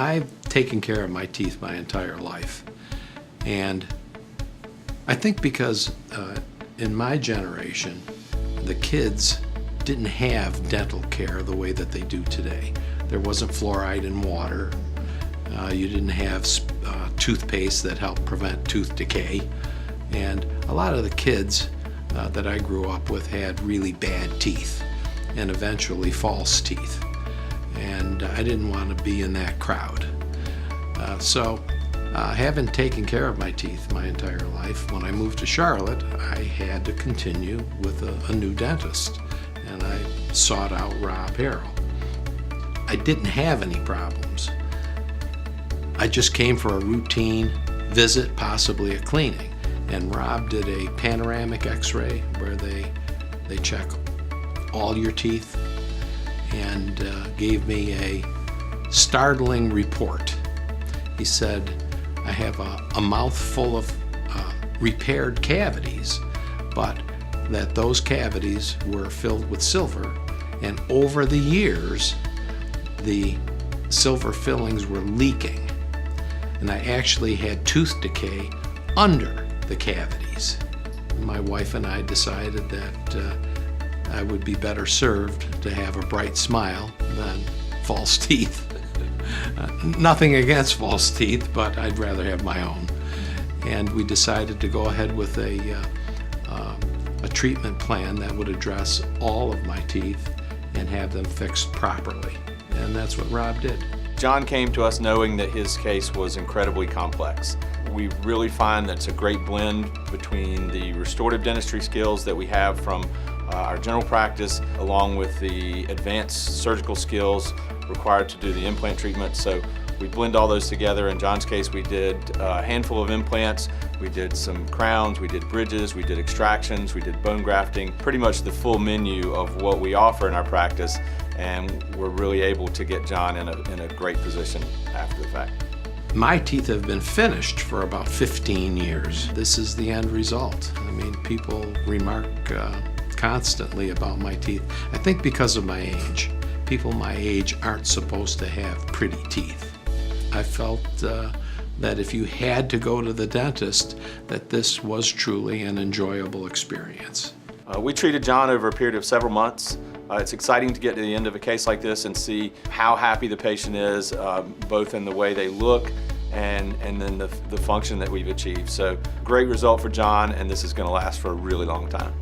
I've taken care of my teeth my entire life, and I think because in my generation, the kids didn't have dental care the way that they do today. There wasn't fluoride in water. You didn't have toothpaste that helped prevent tooth decay. And a lot of the kids that I grew up with had really bad teeth and eventually false teeth. And I didn't want to be in that crowd. So having taken care of my teeth my entire life, when I moved to Charlotte, I had to continue with a new dentist. And I sought out Rob Harrell. I didn't have any problems. I just came for a routine visit, possibly a cleaning. And Rob did a panoramic x-ray where they check all your teeth and gave me a startling report. He said, I have a mouth full of repaired cavities, but that those cavities were filled with silver, and over the years, the silver fillings were leaking. And I actually had tooth decay under the cavities. My wife and I decided that I would be better served to have a bright smile than false teeth. Nothing against false teeth, but I'd rather have my own. And we decided to go ahead with a treatment plan that would address all of my teeth and have them fixed properly. And that's what Rob did. John came to us knowing that his case was incredibly complex. We really find that it's a great blend between the restorative dentistry skills that we have from our general practice, along with the advanced surgical skills required to do the implant treatment. So we blend all those together. In John's case, we did a handful of implants, we did some crowns, we did bridges, we did extractions, we did bone grafting, pretty much the full menu of what we offer in our practice, and we're really able to get John in a great position after the fact. My teeth have been finished for about 15 years. This is the end result. I mean, people remark constantly about my teeth. I think because of my age. People my age aren't supposed to have pretty teeth. I felt that if you had to go to the dentist, that this was truly an enjoyable experience. We treated John over a period of several months. It's exciting to get to the end of a case like this and see how happy the patient is, both in the way they look and then the function that we've achieved. So great result for John, and this is going to last for a really long time.